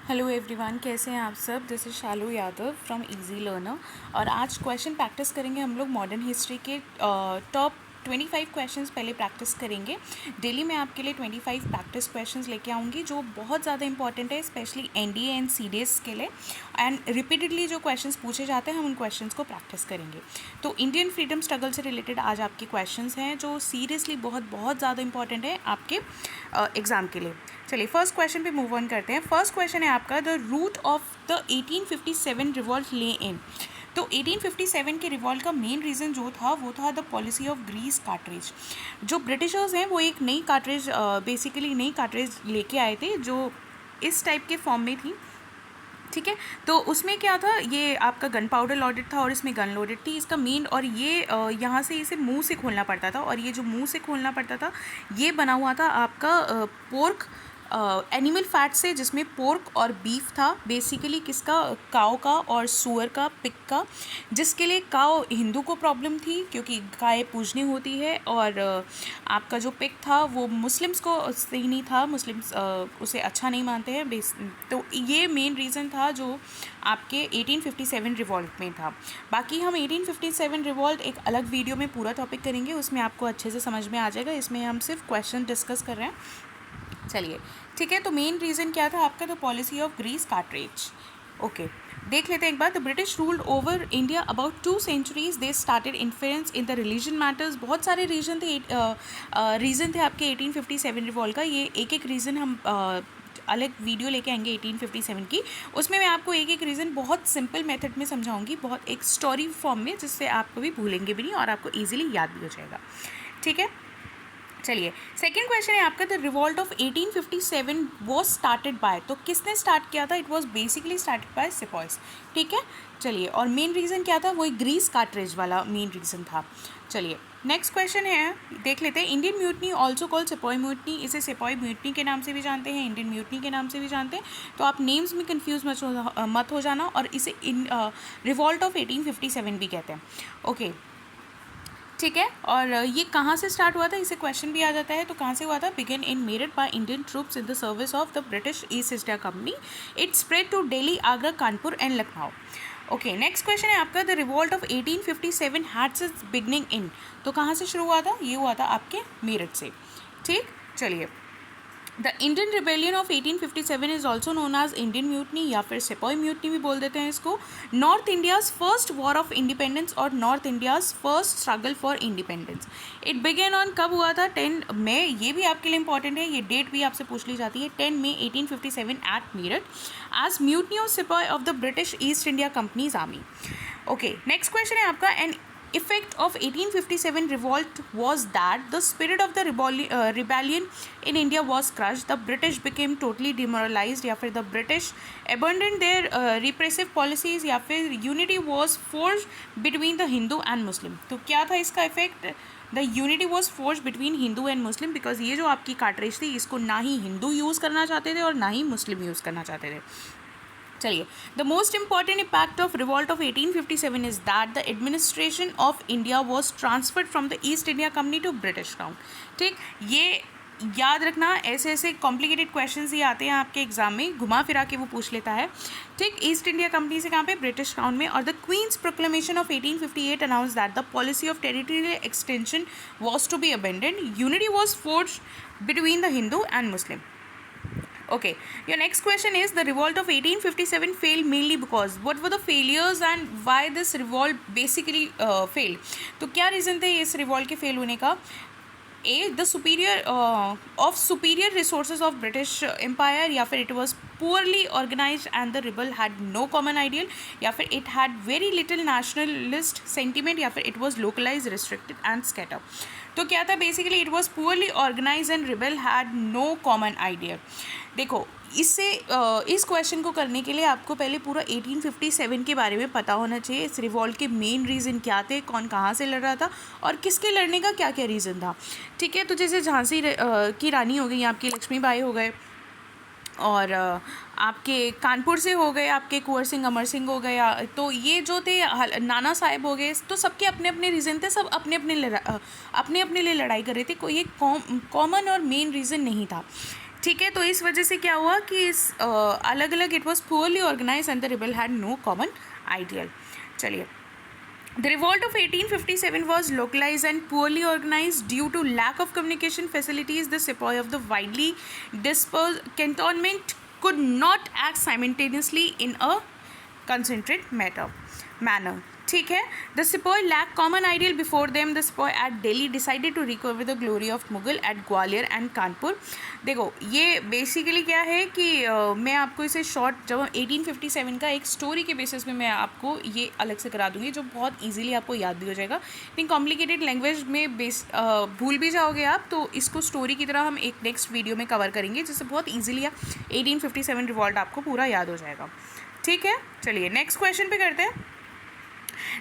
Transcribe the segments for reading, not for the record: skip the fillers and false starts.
Hello everyone, कैसे हैं आप सब। This is Shalu Yadav from easy learner. और आज क्वेश्चन प्रैक्टिस करेंगे हम लोग मॉडर्न हिस्ट्री के टॉप 25 क्वेश्चंस पहले प्रैक्टिस करेंगे। डेली मैं आपके लिए 25 प्रैक्टिस क्वेश्चंस लेके आऊँगी जो बहुत ज़्यादा इंपॉर्टेंट है, स्पेशली एनडीए एंड सीडीएस के लिए। एंड रिपीटेडली जो क्वेश्चंस पूछे जाते हैं हम उन क्वेश्चंस को प्रैक्टिस करेंगे। तो इंडियन फ्रीडम स्ट्रगल से रिलेटेड आज आपके क्वेश्चंस हैं जो सीरियसली बहुत बहुत ज़्यादा इंपॉर्टेंट है आपके एग्ज़ाम के लिए। चलिए फर्स्ट क्वेश्चन पे मूव ऑन करते हैं। फर्स्ट क्वेश्चन है आपका, the root of the 1857 revolt lay in. तो 1857 के रिवॉल्ट का मेन रीज़न जो था वो था the policy of grease cartridge. जो ब्रिटिशर्स हैं वो एक नई कार्ट्रिज बेसिकली नई कार्ट्रिज लेके आए थे जो इस टाइप के फॉर्म में थी। ठीक है, तो उसमें क्या था, ये आपका गन पाउडर लोडेड था और इसमें गन लोडेड थी इसका मेन। और ये यहाँ से इसे मुंह से खोलना पड़ता था, और ये जो मुंह से खोलना पड़ता था ये बना हुआ था आपका पोर्क एनिमल फैट से, जिसमें पोर्क और बीफ था बेसिकली। किसका? काव का और सुअर का, पिग का। जिसके लिए काव हिंदू को प्रॉब्लम थी क्योंकि गाय पूजनी होती है, और आपका जो पिग था वो मुस्लिम्स को सही नहीं था, मुस्लिम्स उसे अच्छा नहीं मानते हैं। तो ये मेन रीज़न था जो आपके 1857 रिवॉल्ट में था। बाकी हम 1857 रिवॉल्ट एक अलग वीडियो में पूरा टॉपिक करेंगे, उसमें आपको अच्छे से समझ में आ जाएगा। इसमें हम सिर्फ क्वेश्चन डिस्कस कर रहे हैं। चलिए ठीक है, तो मेन रीज़न क्या था आपका? The policy of grease cartridge. Okay, देख लेते हैं एक बार। The British ruled over India about 2 centuries। They started influence in the religion matters. बहुत सारे रीजन थे आपके 1857 रिवॉल्ट का। ये एक एक रीज़न हम अलग वीडियो लेके आएंगे 1857 की। उसमें मैं आपको एक एक रीज़न बहुत सिंपल मेथड में समझाऊंगी, बहुत एक स्टोरी फॉर्म में, जिससे आप कभी भूलेंगे भी नहीं और आपको ईजिली याद भी हो जाएगा। ठीक है, चलिए सेकेंड क्वेश्चन है आपका, the revolt of 1857 was started by. तो किसने स्टार्ट किया था? It was basically started by sepoys. ठीक है, चलिए, और मेन रीज़न क्या था? वही ग्रीस कार्ट्रिज वाला मेन रीज़न था। चलिए नेक्स्ट क्वेश्चन है, देख लेते हैं। Indian mutiny also called sepoy mutiny. इसे सिपॉय म्यूटनी के नाम से भी जानते हैं, इंडियन म्यूटनी के नाम से भी जानते हैं। तो आप नेम्स में कन्फ्यूज मत हो जाना। और इसे रिवॉल्ट ऑफ 1857 भी कहते हैं। ओके ठीक है, और ये कहाँ से स्टार्ट हुआ था, इसे क्वेश्चन भी आ जाता है। तो कहाँ से हुआ था? Begin in Meerut by Indian troops in the service of the British East India Company. It spread to Delhi, Agra, Kanpur and Lucknow. Okay, next question है आपका, the revolt of 1857 had its beginning in. तो कहाँ से शुरू हुआ था? ये हुआ था आपके मेरठ से। ठीक, चलिए। The Indian rebellion of 1857 is also known as Indian mutiny, या फिर सिपॉय म्यूटनी भी बोल देते हैं इसको। North India's first war of independence और North India's first struggle for independence. It began on, कब हुआ था? 10 मई। ये भी आपके लिए इंपॉर्टेंट है, ये डेट भी आपसे पूछ ली जाती है। 10 May 1857 at Meerut as mutiny of sepoy of the British East India company's army. Okay, next question है आपका, an effect of 1857 revolt was that the spirit of the rebellion in India was crushed. The British became totally demoralized, या फिर the British abandoned their repressive policies, या फिर unity was forged between the Hindu and Muslim। तो क्या था इसका effect? The unity was force between Hindu and Muslim, because ये जो आपकी कार्ट्रिज थी इसको ना ही हिंदू यूज़ करना चाहते थे और ना ही मुस्लिम यूज़ करना चाहते थे। चलिए, the most important impact of revolt of 1857 is that the administration of India was transferred from the East India Company to British crown. ठीक, ये याद रखना, ऐसे ऐसे कॉम्प्लिकेटेड क्वेश्चंस ही आते हैं आपके एग्जाम में, घुमा फिरा के वो पूछ लेता है। ठीक, ईस्ट इंडिया कंपनी से कहाँ पे? ब्रिटिश क्राउन में। और the queen's proclamation of 1858 announce that the policy of territorial extension was to be abandoned. Unity was forged between the Hindu and Muslim. Okay, your next question is, the revolt of 1857 failed mainly because, what were the failures and why this revolt basically failed? तो क्या reason थे इस revolt के fail होने का? A, the superior resources of British Empire, या फिर it was poorly organized and the rebel had no common ideal, या फिर it had very little nationalist sentiment, या फिर it was localized, restricted and scattered। तो क्या था basically? it was poorly organized and rebel had no common idea। देखो, इससे इस क्वेश्चन को करने के लिए आपको पहले पूरा 1857 के बारे में पता होना चाहिए। इस रिवॉल्ट के मेन रीज़न क्या थे, कौन कहाँ से लड़ रहा था और किसके लड़ने का क्या क्या रीज़न था। ठीक है, तो जैसे झांसी की रानी हो गई, आपकी लक्ष्मीबाई हो गए, और आपके कानपुर से हो गए आपके कुंवर सिंह, अमर सिंह हो गया। तो ये जो थे नाना साहब हो गए, तो सबके अपने अपने रीज़न थे, सब अपने अपने लिए लड़ाई कर रहे थे, कोई एक कॉमन और मेन रीज़न नहीं था। ठीक है, तो इस वजह से क्या हुआ कि इस अलग अलग it was poorly organise and the rebel had no common ideal. चलिए, the revolt of 1857 was localized and poorly organized due to lack of communication facilities. The sepoy of the widely dispersed cantonment could not act simultaneously in a concentrated manner. ठीक है, the sepoy lack common ideal before them the sepoy at Delhi decided to recover the glory of Mughal at Gwalior and Kanpur. देखो, ये basically क्या है कि मैं आपको इसे शॉर्ट जब 1857 का एक स्टोरी के बेसिस पे मैं आपको ये अलग से करा दूंगी, जो बहुत इजीली आपको याद भी हो जाएगा। इतनी कॉम्प्लिकेटेड लैंग्वेज में भूल भी जाओगे आप, तो इसको स्टोरी की तरह हम एक नेक्स्ट वीडियो में कवर करेंगे, जिससे बहुत ईजिली 1857 रिवॉल्ट आपको पूरा याद हो जाएगा। ठीक है, चलिए नेक्स्ट क्वेश्चन पे करते हैं।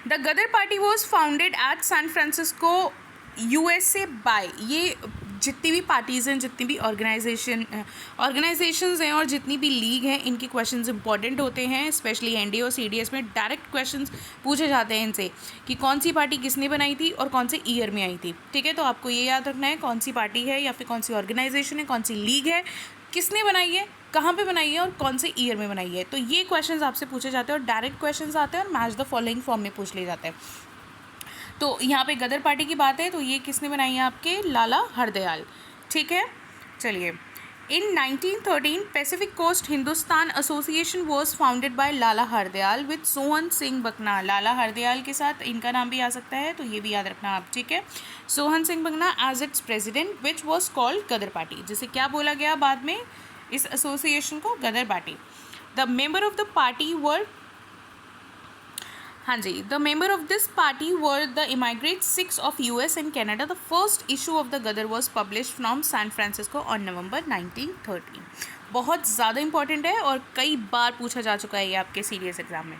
The Ghadar party was founded at San Francisco USA by, ये जितनी भी पार्टीज़ हैं, जितनी भी ऑर्गेनाइजेशंस हैं और जितनी भी लीग हैं, इनके क्वेश्चंस इंपॉर्टेंट होते हैं। स्पेशली NDA और CDS में डायरेक्ट क्वेश्चंस पूछे जाते हैं इनसे कि कौन सी पार्टी किसने बनाई थी और कौन से ईयर में आई थी। ठीक है, तो आपको ये याद रखना है कौन सी पार्टी है या फिर कौन सी ऑर्गेनाइजेशन है, कौन सी लीग है, किसने बनाई है, कहाँ पे बनाई है और कौन से ईयर में बनाई है। तो ये क्वेश्चंस आपसे पूछे जाते हैं और डायरेक्ट क्वेश्चंस आते हैं और मैच द फॉलोइंग फॉर्म में पूछ लिए जाते हैं। तो यहाँ पे गदर पार्टी की बात है, तो ये किसने बनाई है? आपके लाला हरदयाल। ठीक है, चलिए। In 1913 Pacific Coast Hindustan association was founded by Lala Hardayal with Sohan Singh Bakna. Lala Hardayal के साथ इनका नाम भी आ सकता है, तो ये भी याद रखना आप। ठीक है, Sohan Singh Bakna as its president which was called Ghadar party, जिसे क्या बोला गया बाद में इस एसोसिएशन को? Ghadar party. The member of the party were, हाँ जी, the member of this party were the emigrate Sikhs of US and Canada. The first issue of the Ghadar was publish from San Francisco on November 1913। बहुत ज़्यादा important है और कई बार पूछा जा चुका है ये आपके सीरियस एग्जाम में।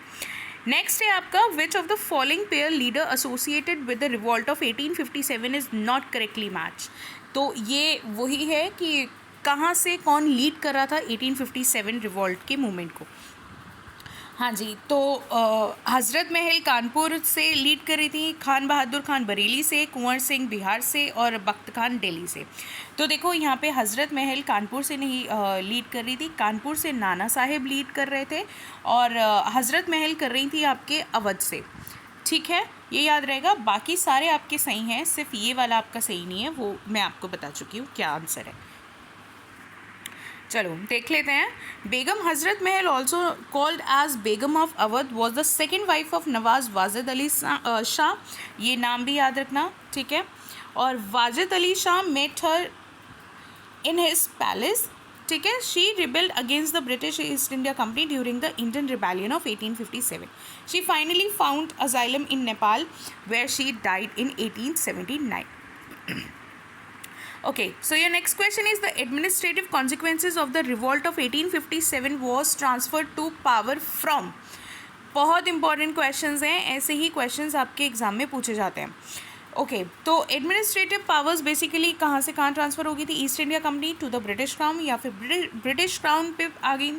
नेक्स्ट है आपका, which of the following pair leader associated with the revolt of 1857 is not correctly match. तो ये वही है कि कहाँ से कौन लीड कर रहा था 1857 रिवॉल्ट के मूवमेंट को। हाँ जी, तो हज़रत महल कानपुर से लीड कर रही थी, खान बहादुर खान बरेली से, कुंवर सिंह बिहार से और बख्त खान दिल्ली से। तो देखो यहाँ पे हज़रत महल कानपुर से नहीं लीड कर रही थी, कानपुर से नाना साहेब लीड कर रहे थे और हज़रत महल कर रही थी आपके अवध से। ठीक है, ये याद रहेगा। बाकी सारे आपके सही हैं, सिर्फ ये वाला आपका सही नहीं है, वो मैं आपको बता चुकी हूँ क्या आंसर है। चलो देख लेते हैं। Begum Hazrat Mahal also called as Begum of Awadh was the second wife of Nawab Wajid Ali Shah. ये नाम भी याद रखना। ठीक है, और Wajid Ali Shah met her in his palace. ठीक है, she rebelled against the British East India Company during the Indian rebellion of 1857। She finally found asylum in Nepal where she died in 1879. Okay, so your next question is the administrative consequences of the revolt of 1857 was transferred to power from। बहुत important questions हैं, ऐसे ही questions आपके exam में पूछे जाते हैं। Okay, तो administrative powers basically कहाँ से कहाँ ट्रांसफ़र होगी थी? East India Company to the British crown, या फिर ब्रिटिश क्राउन पे आ गई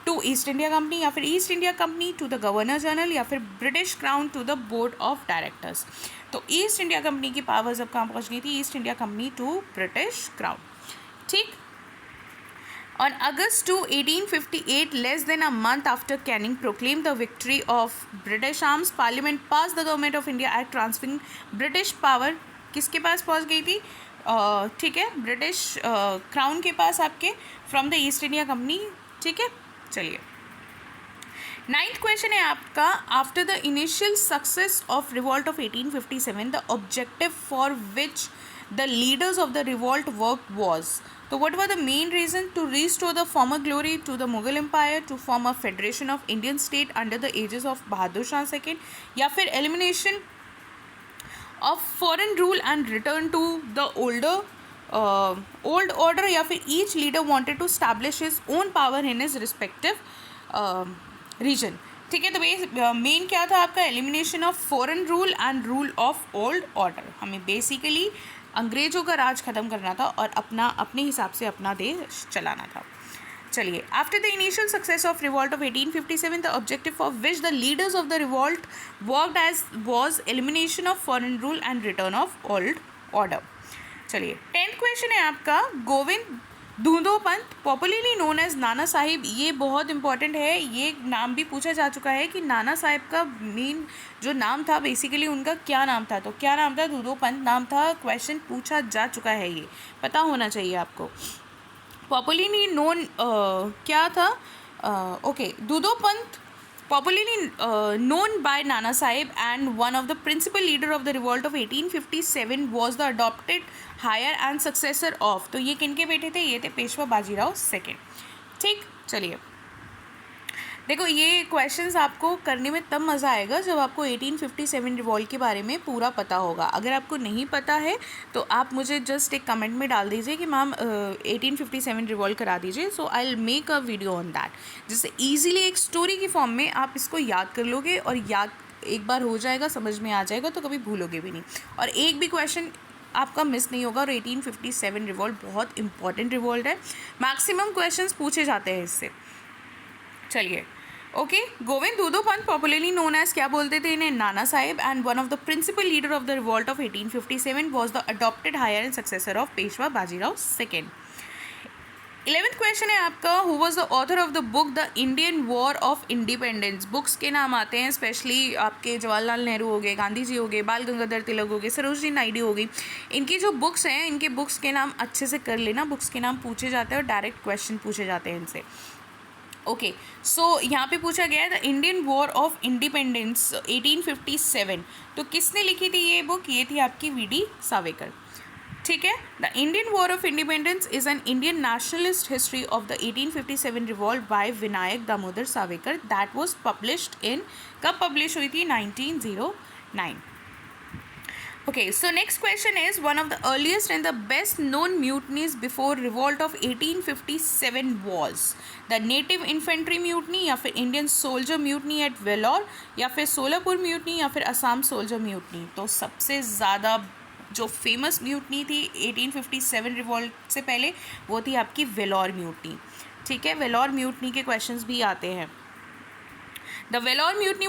टू ईस्ट इंडिया कंपनी, या फिर East India Company to the governor general, या फिर British crown to the board of directors. तो ईस्ट इंडिया कंपनी की पावर्स अब कहाँ पहुँच गई थी? East India Company to British crown. ठीक, On August 2, 1858, less than a month after Canning proclaimed the victory of British arms, Parliament passed the Government of India Act transferring British power किसके पास पहुंच गई थी? ठीक है, ब्रिटिश क्राउन के पास आपके from the East India company. ठीक है, चलिए। नाइन्थ क्वेश्चन है आपका, after the initial success of revolt of 1857 the objective for which the leaders of the revolt worked was। So what were the main reasons to restore the former glory to the Mughal Empire, to form a federation of Indian state under the aegis of Bahadur Shah II, या फिर elimination of foreign rule and return to the old order, या फिर each leader wanted to establish his own power in his respective region। ठीक है, तो main क्या था आपका? Elimination of foreign rule and rule of old order. हमें basically अंग्रेज़ों का राज ख़त्म करना था और अपने हिसाब से अपना देश चलाना था। चलिए, after the initial success of revolt of 1857 the objective for which the leaders of the revolt worked as was elimination of foreign rule and return of old order. चलिए, 10th क्वेश्चन है आपका, Govind Dhondu Pant popularly known as Nana Sahib, ये बहुत important है, ये नाम भी पूछा जा चुका है कि नाना साहिब का मेन जो नाम था बेसिकली उनका क्या नाम था, तो क्या नाम था, धूंधो पंत नाम था, क्वेश्चन पूछा जा चुका है, ये पता होना चाहिए आपको। पॉपुलरली नोन क्या था, okay, Dhondu Pant popularly known by Nana Sahib and one of the principal leader of the revolt of 1857 was the adopted heir and successor of, तो ये किनके बेटे थे, ये थे पेशवा बाजीराव सेकेंड। ठीक, चलिए देखो ये क्वेश्चंस आपको करने में तब मज़ा आएगा जब आपको 1857 रिवॉल्ट के बारे में पूरा पता होगा। अगर आपको नहीं पता है तो आप मुझे जस्ट एक कमेंट में डाल दीजिए कि मैम 1857 रिवॉल्ट करा दीजिए, so I will make a video on that, जिससे ईजिली एक स्टोरी की फॉर्म में आप इसको याद कर लोगे और याद एक बार हो जाएगा, समझ में आ जाएगा, तो कभी भूलोगे भी नहीं और एक भी क्वेश्चन आपका मिस नहीं होगा। और 1857 रिवॉल्ट बहुत इंपॉर्टेंट रिवॉल्ट है, मैक्सिमम क्वेश्चंस पूछे जाते हैं इससे। चलिए ओके, गोविंद धूधो पंत पॉपुलरली नोन एज, क्या बोलते थे इन्हें, Nana Sahib, and one of the principal leader of the revolt of 1857 was the adopted heir and successor of Peshwa Bajirao second. 11th question है आपका, who was the author of the book the Indian war of independence. Books के नाम आते हैं specially आपके जवाहरलाल नेहरू हो गए, गांधी जी हो गए, बाल गंगाधर तिलक हो गए, सरोजनी नायडू हो गई, इनकी जो बुक्स हैं इनके बुक्स के नाम अच्छे से कर लेना, बुक्स के नाम पूछे जाते हैं और डायरेक्ट क्वेश्चन पूछे जाते हैं इनसे। ओके, सो यहाँ पे पूछा गया है the Indian war of independence 1857, तो किसने लिखी थी ये बुक, ये थी आपकी वी.डी. सावरकर। ठीक है, the Indian war of independence is an Indian nationalist history of the 1857 revolt by Vinayak Damodar Savarkar that was published in, कब पब्लिश हुई थी, 1909। Okay, so next question is one of the earliest and the best known mutinies before revolt of 1857 was the native infantry mutiny या फिर Indian soldier mutiny at Vellore या फिर Solapur mutiny या फिर Assam soldier mutiny। तो सबसे ज़्यादा जो फेमस म्यूटनी थी 1857 रिवॉल्ट से पहले वो थी आपकी वेलोर म्यूटनी। ठीक है, वेलोर म्यूटनी के क्वेश्चंस भी आते हैं। The Vellore Mutiny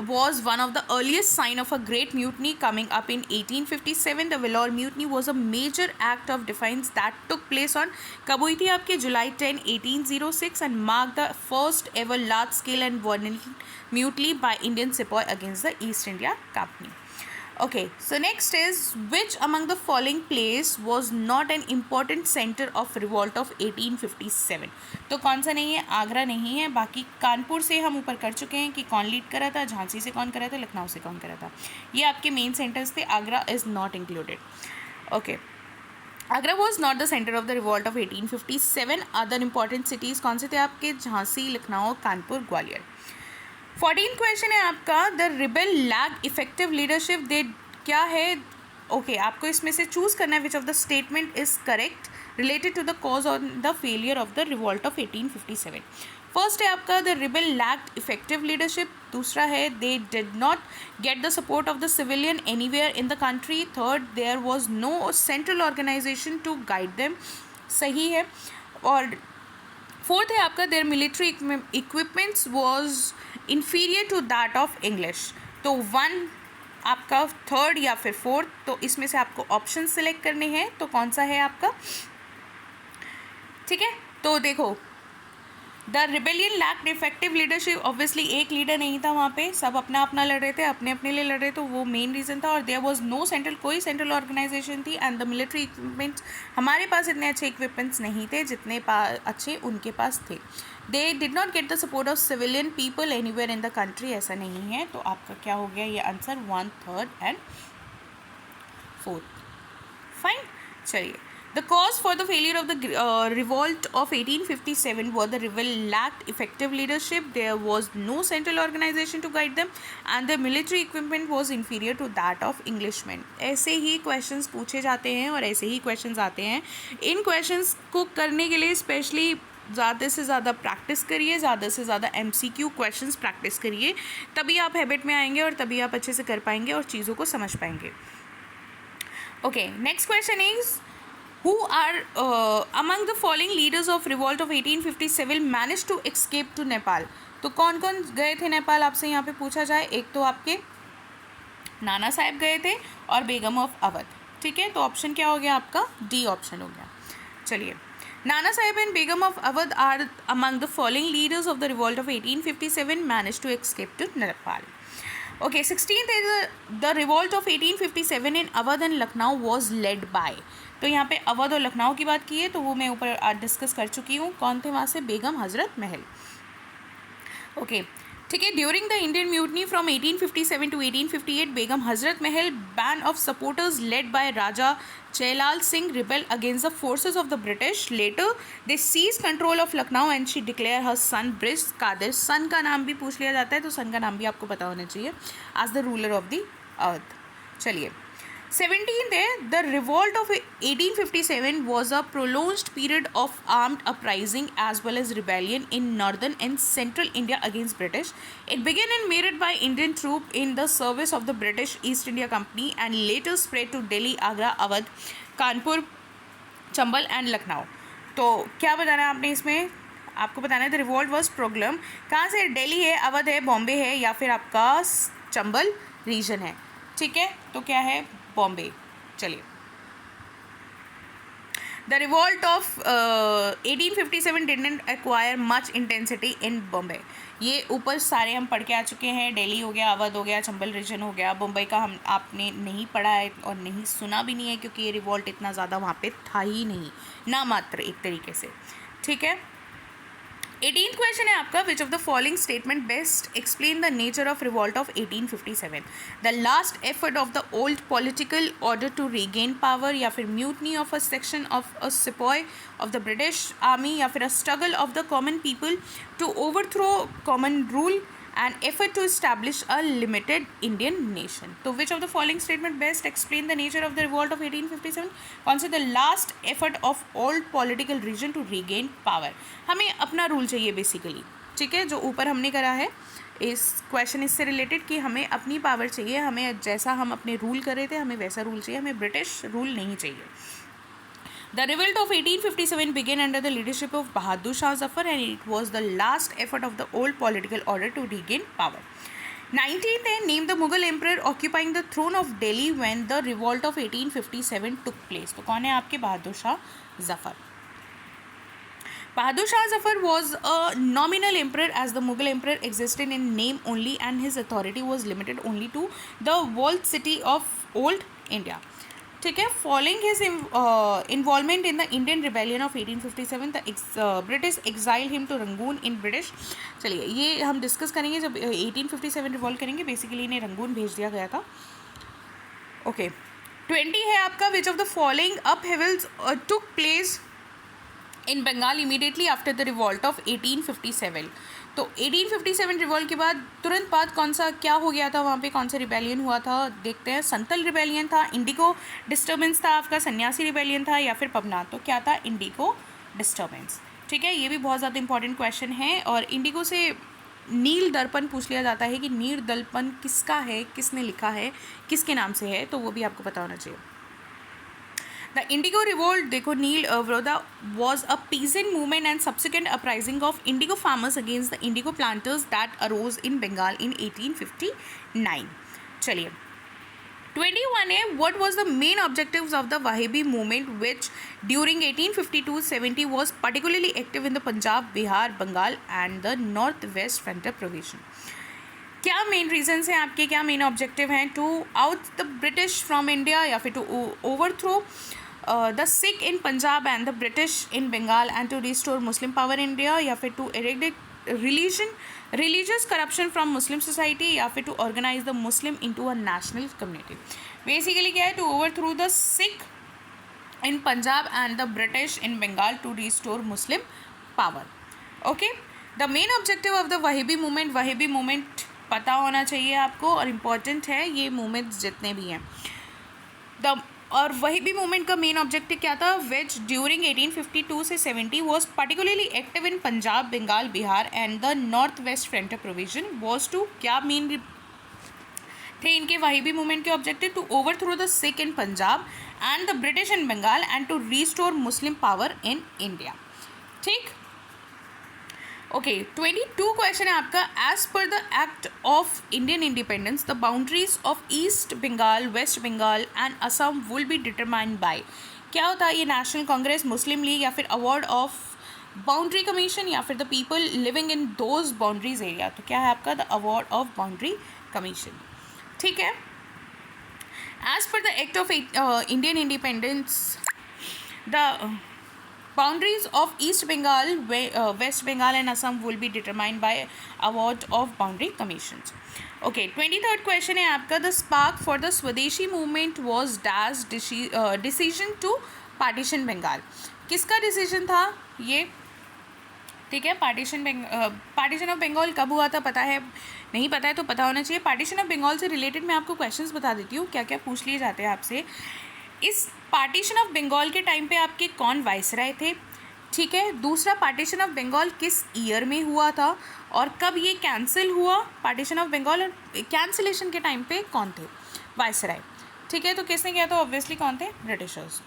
was one of the earliest sign of a great mutiny coming up in 1857. The Vellore Mutiny was a major act of defiance that took place on, कब हुई थी आपके, July 10, 1806 and marked the first ever large scale and violent mutiny by Indian sepoy against the East India Company. Okay, so next is which among the following place was not an important center of revolt of 1857। तो कौन सा नहीं है, आगरा नहीं है, बाकी कानपुर से हम ऊपर कर चुके हैं कि कौन लीड करा था, झांसी से कौन करा था, लखनऊ से कौन करा था, ये आपके मेन सेंटर्स थे, Agra is not included. Okay, Agra was not the center of the revolt of 1857। Other important cities कौन से थे आपके, झांसी, लखनऊ, कानपुर, ग्वालियर। 14 क्वेश्चन है आपका, the rebel lack effective leadership, they क्या है, ओके, आपको इसमें से चूज़ करना है which of the statement is correct related to the cause on the failure of the revolt of 1857। First है आपका the rebel lacked effective leadership, दूसरा है they did not get the support of the civilian anywhere in the country, third there was no central organisation to guide them, सही है, और fourth है आपका their military equipments was inferior to that of English. तो one आपका third या फिर fourth, तो इसमें से आपको ऑप्शन सेलेक्ट करने हैं, तो कौन सा है आपका। ठीक है, तो देखो the rebellion lacked effective leadership, obviously एक लीडर नहीं था वहाँ पे, सब अपना अपना लड़ रहे थे, अपने अपने लिए लड़ रहे, तो वो मेन रीज़न था। और देयर वाज नो सेंट्रल, कोई सेंट्रल ऑर्गेनाइजेशन थी, एंड द मिलिट्री इक्विपमेंट्स, हमारे पास इतने अच्छे इक्विपमेंट्स नहीं थे जितने अच्छे उनके पास थे। दे did not get the support of civilian people anywhere in the country, ऐसा नहीं है, तो आपका क्या हो गया ये आंसर, 1, 3 एंड 4। फाइन, चलिए, the cause for the failure of the revolt of 1857 was the rebel lacked effective leadership, there was no central organization to guide them, and the military equipment was inferior to that of Englishmen। ऐसे ही questions पूछे जाते हैं और ऐसे ही questions आते हैं। इन questions को करने के लिए स्पेशली ज़्यादा से ज़्यादा प्रैक्टिस करिए, ज़्यादा से ज़्यादा MCQ क्वेश्चंस प्रैक्टिस करिए, तभी आप हैबिट में आएंगे और तभी आप अच्छे से कर पाएंगे और चीज़ों को समझ पाएंगे। Okay, next question is Who are among the following leaders of revolt of 1857 managed to escape to Nepal? तो कौन कौन गए थे नेपाल, आपसे यहाँ पे पूछा जाए। एक तो आपके नाना साहब गए थे और बेगम ऑफ अवध। ठीक है, तो ऑप्शन क्या हो गया आपका, डी ऑप्शन हो गया। चलिए, Nana Sahib and Begum of Awadh are among the following leaders of the revolt of 1857 managed to escape to Nepal. Okay, 16th is the revolt of 1857 in Awadh and Lucknow was led by. तो यहाँ पे अवध और लखनऊ की बात की है, तो वो मैं ऊपर आज डिस्कस कर चुकी हूँ. कौन थे वहाँ से? बेगम हजरत महल. ओके, ठीक है. During the Indian mutiny from 1857 to 1858, Begum Hazrat Mahal band of supporters led by Raja Jailal Singh rebelled against the forces of the British. Later, they seized control of Lucknow and she declared her son Brish Qadir. सन का नाम भी पूछ लिया जाता है, तो सन का नाम भी आपको पता होना चाहिए. as the ruler of the earth. चलिए, 17th है, the revolt of 1857 was a prolonged period of armed uprising as well as rebellion in northern and central India against British. It began in Meerut by Indian troops in the service of the British East India Company and later spread to Delhi, Agra, Awadh, Kanpur, Chambal and Lucknow. तो क्या बताना है आपने इसमें? आपको बताना है the revolt was programme. कहाँ से? दिल्ली है, अवध है, बॉम्बे है, या फिर आपका चंबल रीजन है. ठीक है, तो क्या है? बॉम्बे. चलिए, the revolt of 1857 didn't acquire much intensity in Bombay. ये ऊपर सारे हम पढ़ के आ चुके हैं. दिल्ली हो गया, अवध हो गया, चंबल रीजन हो गया. बॉम्बे का हम आपने नहीं पढ़ा है और नहीं सुना भी नहीं है, क्योंकि ये रिवोल्ट इतना ज़्यादा वहाँ पे था ही नहीं, ना मात्र एक तरीके से. ठीक है. 18th क्वेश्चन है आपका, which of the following statement best explain the nature of revolt of 1857? The last effort of the old political order to regain power, या फिर mutiny of a section of a sepoy of the British army, या फिर a struggle of the common people to overthrow common rule and effort to establish a limited Indian nation. तो which of the following statement best explain the nature of the revolt of 1857? कौन से? the last effort of old political region to regain power. हमें अपना rule चाहिए basically. ठीक है, जो ऊपर हमने करा है इस क्वेश्चन इससे रिलेटेड कि हमें अपनी पावर चाहिए. हमें जैसा हम अपने रूल कर रहे थे हमें वैसा रूल चाहिए, हमें ब्रिटिश रूल नहीं चाहिए. The revolt of 1857 began under the leadership of Bahadur Shah Zafar and it was the last effort of the old political order to regain power. 19th है, name the Mughal emperor occupying the throne of Delhi when the revolt of 1857 took place. तो कौन है आपके? Bahadur Shah Zafar. Bahadur Shah Zafar was a nominal emperor as the Mughal emperor existed in name only and his authority was limited only to the walled city of old India. ठीक है. Following his involvement in the Indian rebellion of 1857 the British exile him to Rangoon in British. चलिए, ये हम discuss करेंगे जब 1857 revolve करेंगे. Basically इन्हें Rangoon भेज दिया गया था. ओके, 20 है आपका, which of the following upheavals took place in Bengal immediately after the revolt of 1857. तो 1857 रिवॉल्ट के बाद तुरंत बाद कौन सा क्या हो गया था वहाँ पे? कौन सा रिबेलियन हुआ था? देखते हैं. संतल रिबेलियन था, इंडिगो डिस्टर्बेंस था, आपका सन्यासी रिबेलियन था, या फिर पवनाथ. तो क्या था? Indigo disturbance. ठीक है, ये भी बहुत ज़्यादा इंपॉर्टेंट क्वेश्चन है. और इंडिगो से नील दर्पण पूछ लिया जाता है कि नील दर्पण किसका है, किसने लिखा है, किसके नाम से है, तो वो भी आपको पता होना चाहिए. The Indigo Revolt, देखो, नील Vrodha was a peasant movement and subsequent uprising of indigo farmers against the indigo planters that arose in Bengal in 1859. चलिए, 21 है, what was the main objectives of the Wahabi movement which during 1852-70 was particularly active in the Punjab, Bihar, Bengal and the Northwest Frontier provision. क्या main reasons हैं आपके, क्या main objective हैं? To out the British from India, या फिर to overthrow the Sikh in Punjab and the British in Bengal and to restore Muslim power in India, या फिर to eradicate religious corruption from Muslim society, या फिर to organise the Muslim into a national community. Basically क्या है? To overthrow the Sikh in Punjab and the British in Bengal to restore Muslim power. Okay, the main objective of the Wahabi movement पता होना चाहिए आपको और important है ये मूवमेंट्स जितने भी हैं. और वहीबी मूवमेंट का मेन ऑब्जेक्टिव क्या था? विच ड्यूरिंग 1852 से 70 was particularly active in Punjab, Bengal, Bihar and the North West Frontier provision. Was to, क्या मेन थे इनके वहीबी मूवमेंट के objective? To overthrow the Sikh in Punjab and the British in Bengal and to restore Muslim power in India. ठीक. Okay, 22 question है आपका. As per the act of Indian independence the boundaries of East Bengal, West Bengal and Assam will be determined by. क्या होता है ये? National Congress, मुस्लिम league, या फिर award of boundary commission, या फिर the people living in those boundaries area. तो क्या है आपका? The award of boundary commission. ठीक है। As per the act of Indian independence, the boundaries of East Bengal, West Bengal and Assam will be determined by award of boundary commissions. Okay, 23rd question है आपका, the spark for the Swadeshi movement was dash decision to partition Bengal। किसका decision था ये? ठीक है, partition of Bengal कब हुआ था पता है? नहीं पता है तो पता होना चाहिए। पार्टीशन ऑफ बंगाल से रिलेटेड मैं आपको क्वेश्चंस बता देती हूँ, क्या क्या पूछ लिए जाते हैं आपसे। इस पार्टीशन ऑफ बंगाल के टाइम पे आपके कौन वाइसराय थे? ठीक है। दूसरा, पार्टीशन ऑफ बंगाल किस ईयर में हुआ था और कब ये कैंसिल हुआ? पार्टीशन ऑफ बंगाल और कैंसिलेशन के टाइम पे कौन थे? वाइसराय। ठीक है, तो किसने किया था? ऑब्वियसली कौन थे? Britishers.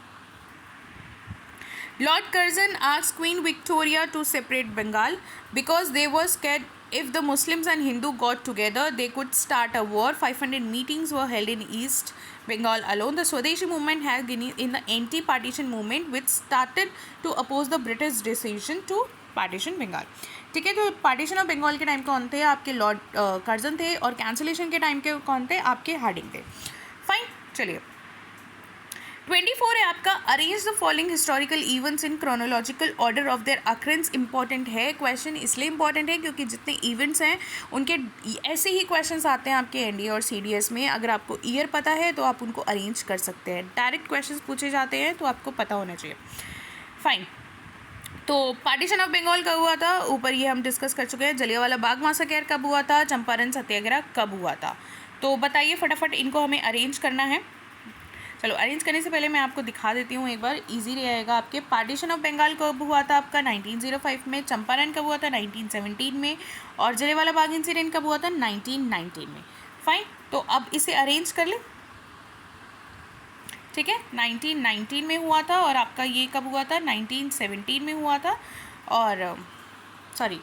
Lord Curzon asked Queen Victoria to separate Bengal because they were scared if the Muslims and Hindu got together, they could start a war. 500 meetings were held in East Bengal alone. The Swadeshi movement has been in the anti-partition movement, which started to oppose the British decision to partition Bengal. ठीक है, तो partition of Bengal के time कौन थे? आपके Lord Curzon थे, और cancellation के टाइम के कौन थे? आपके हार्डिंग थे। फाइन, चलिए। 24 है आपका, arrange the following historical events in chronological order of their occurrence. Important है क्वेश्चन, इसलिए इंपॉर्टेंट है क्योंकि जितने इवेंट्स हैं उनके ऐसे ही क्वेश्चंस आते हैं आपके एनडीए और सीडीएस में। अगर आपको ईयर पता है तो आप उनको अरेंज कर सकते हैं। डायरेक्ट क्वेश्चंस पूछे जाते हैं तो आपको पता होना चाहिए। फाइन, तो पार्टीशन ऑफ बंगाल कब हुआ था? ऊपर ये हम डिस्कस कर चुके हैं। जलियांवाला बाग मैसेकर कब हुआ था? चंपारण सत्याग्रह कब हुआ था? तो बताइए फटाफट, इनको हमें अरेंज करना है। चलो, अरेंज करने से पहले मैं आपको दिखा देती हूँ एक बार, इजी रहेगा आपके। पार्टीशन ऑफ बंगाल कब हुआ था आपका? 1905 में। चंपारण कब हुआ था? 1917 में। और जलियांवाला बाग इंसिडेंट कब हुआ था? 1919 में। फाइन, तो अब इसे अरेंज कर ले। ठीक है, 1919 में हुआ था, और आपका ये कब हुआ था? 1917 में हुआ था, और सॉरी,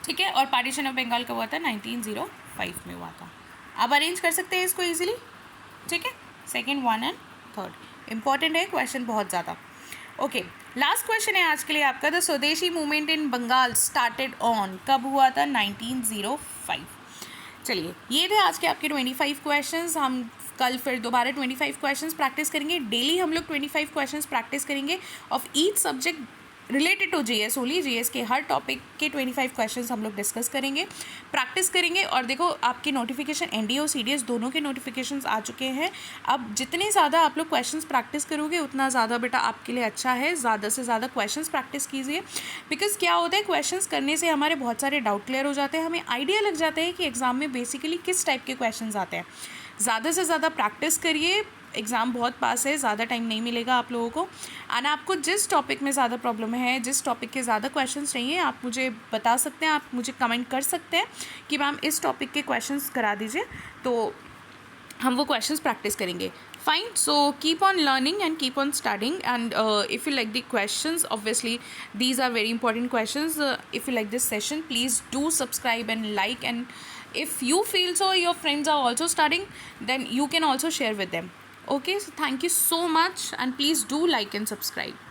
ठीक है, और पार्टीशन ऑफ बंगाल कब हुआ था? 1905 में हुआ था। अब अरेंज कर सकते हैं इसको ईजिली। ठीक है, second, one and third. Important है क्वेश्चन बहुत ज़्यादा। ओके, लास्ट क्वेश्चन है आज के लिए आपका, the swadeshi movement in Bengal started on, कब हुआ था? 1905। चलिए, ये थे आज के आपके 25 क्वेश्चंस। हम कल फिर दोबारा 25 क्वेश्चंस प्रैक्टिस करेंगे। डेली हम लोग 25 क्वेश्चंस प्रैक्टिस करेंगे of each subject related to GS only. GS के हर टॉपिक के 25 क्वेश्चंस हम लोग डिस्कस करेंगे, प्रैक्टिस करेंगे। और देखो, आपकी नोटिफिकेशन एनडीए और सीडीएस दोनों के नोटिफिकेशंस आ चुके हैं। अब जितने ज़्यादा आप लोग क्वेश्चंस प्रैक्टिस करोगे उतना ज़्यादा बेटा आपके लिए अच्छा है। ज़्यादा से ज़्यादा क्वेश्चंस प्रैक्टिस कीजिए, बिकॉज क्या होता है, क्वेश्चंस करने से हमारे बहुत सारे डाउट क्लियर हो जाते हैं। हमें आइडिया लग जाता है कि एग्ज़ाम में बेसिकली किस टाइप के क्वेश्चंस आते हैं। ज़्यादा से ज़्यादा प्रैक्टिस करिए, एग्ज़ाम बहुत पास है, ज़्यादा टाइम नहीं मिलेगा आप लोगों को। और आपको जिस टॉपिक में ज़्यादा प्रॉब्लम है, जिस टॉपिक के ज़्यादा क्वेश्चंस चाहिए, आप मुझे बता सकते हैं, आप मुझे कमेंट कर सकते हैं कि मैम इस टॉपिक के क्वेश्चंस करा दीजिए, तो हम वो क्वेश्चंस प्रैक्टिस करेंगे। Fine, so keep on learning and keep on studying, and if you like the questions, obviously these are very important questions. If you like this session, please do subscribe and like, and if you feel so your friends are also studying, then you can also share with them. Okay, so thank you so much, and please do like and subscribe.